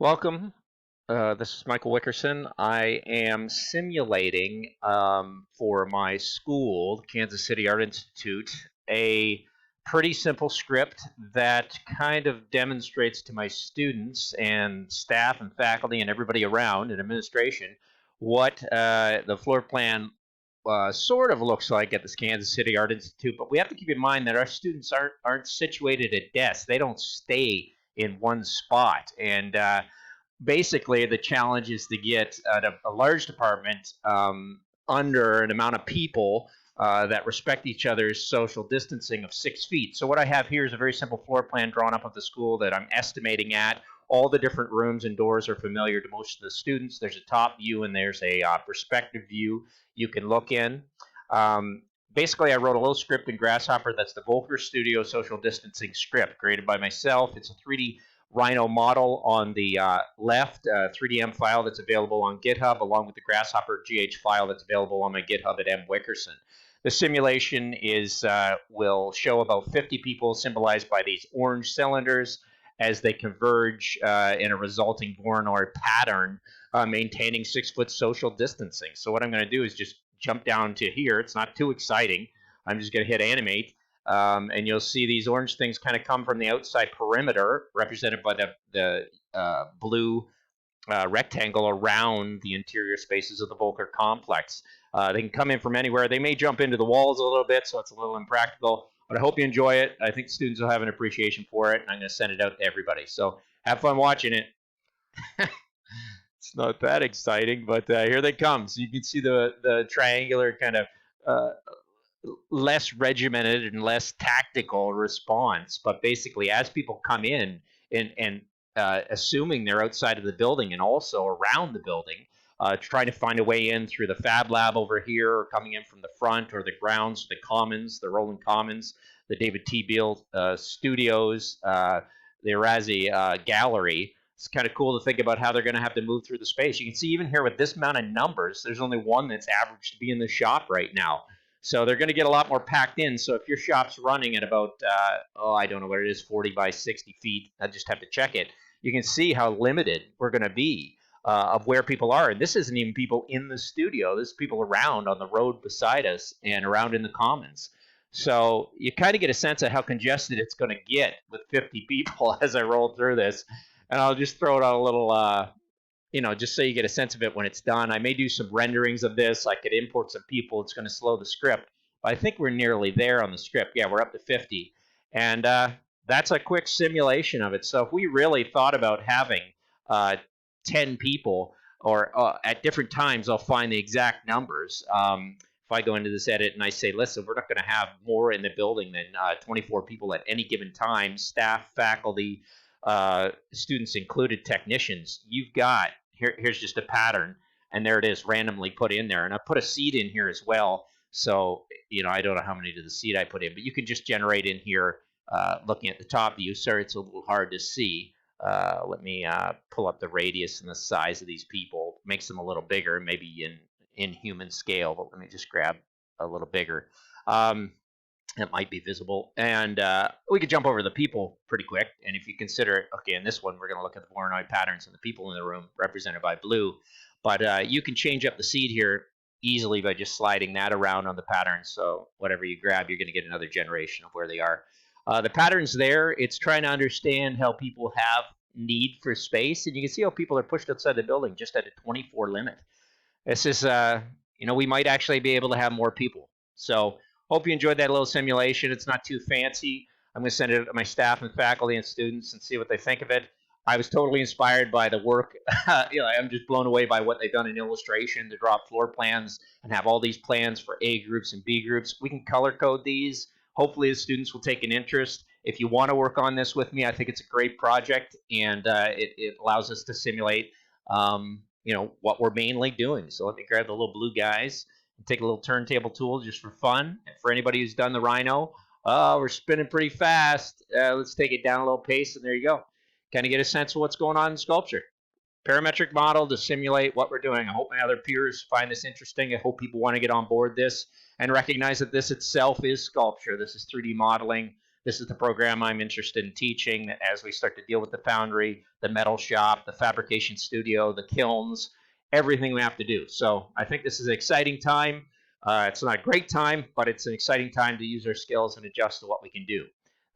Welcome. This is Michael Wickerson. I am simulating for my school, Kansas City Art Institute, a pretty simple script that kind of demonstrates to my students and staff and faculty and everybody around in administration what the floor plan sort of looks like at this Kansas City Art Institute. But we have to keep in mind that our students aren't situated at desks. They don't stay in one spot. And basically, the challenge is to get a large department under an amount of people that respect each other's social distancing of 6 feet. So what I have here is a very simple floor plan drawn up of the school that I'm estimating at. All the different rooms and doors are familiar to most of the students. There's a top view and there's a perspective view you can look in. Basically, I wrote a little script in Grasshopper that's the VOLKER Studio social distancing script created by myself. It's a 3D Rhino model on the left, 3DM file that's available on GitHub, along with the Grasshopper GH file that's available on my GitHub at mwickerson. The simulation will show about 50 people symbolized by these orange cylinders as they converge in a resulting voronoi pattern, maintaining 6-foot social distancing. So what I'm going to do is just jump down to here. It's not too exciting. I'm just going to hit animate. And you'll see these orange things kind of come from the outside perimeter, represented by the blue rectangle around the interior spaces of the VOLKER complex. They can come in from anywhere. They may jump into the walls a little bit, so it's a little impractical. But I hope you enjoy it. I think students will have an appreciation for it, and I'm going to send it out to everybody. So have fun watching it. It's not that exciting, but here they come. So you can see the triangular kind of less regimented and less tactical response. But basically, as people come in and assuming they're outside of the building and also around the building, trying to find a way in through the Fab Lab over here, or coming in from the front or the grounds, the commons, the Rolling Commons, the David T. Beale studios, the Razzie gallery. It's kind of cool to think about how they're going to have to move through the space. You can see even here with this amount of numbers, there's only one that's averaged to be in the shop right now. So they're going to get a lot more packed in. So if your shop's running at about, I don't know what it is, 40 by 60 feet, I just have to check it. You can see how limited we're going to be of where people are. And this isn't even people in the studio. This is people around on the road beside us and around in the commons. So you kind of get a sense of how congested it's going to get with 50 people as I roll through this. And I'll just throw it on a little, just so you get a sense of it when it's done. I may do some renderings of this. I could import some people. It's going to slow the script. But I think we're nearly there on the script. Yeah, we're up to 50. And that's a quick simulation of it. So if we really thought about having 10 people, or at different times, I'll find the exact numbers. If I go into this edit and I say, listen, we're not going to have more in the building than 24 people at any given time, staff, faculty, students included, technicians, you've got, here's just a pattern, and there it is randomly put in there. And I put a seed in here as well. So, I don't know how many to the seed I put in, but you can just generate in here looking at the top view. Sorry, it's a little hard to see. Let me pull up the radius and the size of these people, makes them a little bigger, maybe in human scale, but let me just grab a little bigger. It might be visible. And we could jump over the people pretty quick. And if you consider it, okay, in this one, we're going to look at the voronoi patterns and the people in the room represented by blue. But you can change up the seed here easily by just sliding that around on the pattern. So whatever you grab, you're going to get another generation of where they are. The pattern's there. It's trying to understand how people have need for space. And you can see how people are pushed outside the building just at a 24 limit. This is, we might actually be able to have more people. So hope you enjoyed that little simulation. It's not too fancy. I'm going to send it to my staff and faculty and students and see what they think of it. I was totally inspired by the work. I'm just blown away by what they've done in illustration to draw up floor plans and have all these plans for A groups and B groups. We can color code these. Hopefully the students will take an interest. If you want to work on this with me, I think it's a great project, and it allows us to simulate what we're mainly doing. So let me grab the little blue guys and take a little turntable tool just for fun. And for anybody who's done the Rhino, we're spinning pretty fast. Let's take it down a little pace, and there you go. Kind of get a sense of what's going on in sculpture. Parametric model to simulate what we're doing. I hope my other peers find this interesting. I hope people want to get on board this and recognize that this itself is sculpture. This is 3D modeling. This is the program I'm interested in teaching as we start to deal with the foundry, the metal shop, the fabrication studio, the kilns, everything we have to do. So I think this is an exciting time. It's not a great time, but it's an exciting time to use our skills and adjust to what we can do.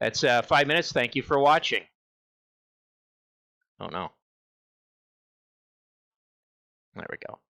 That's 5 minutes. Thank you for watching. Oh, no. There we go.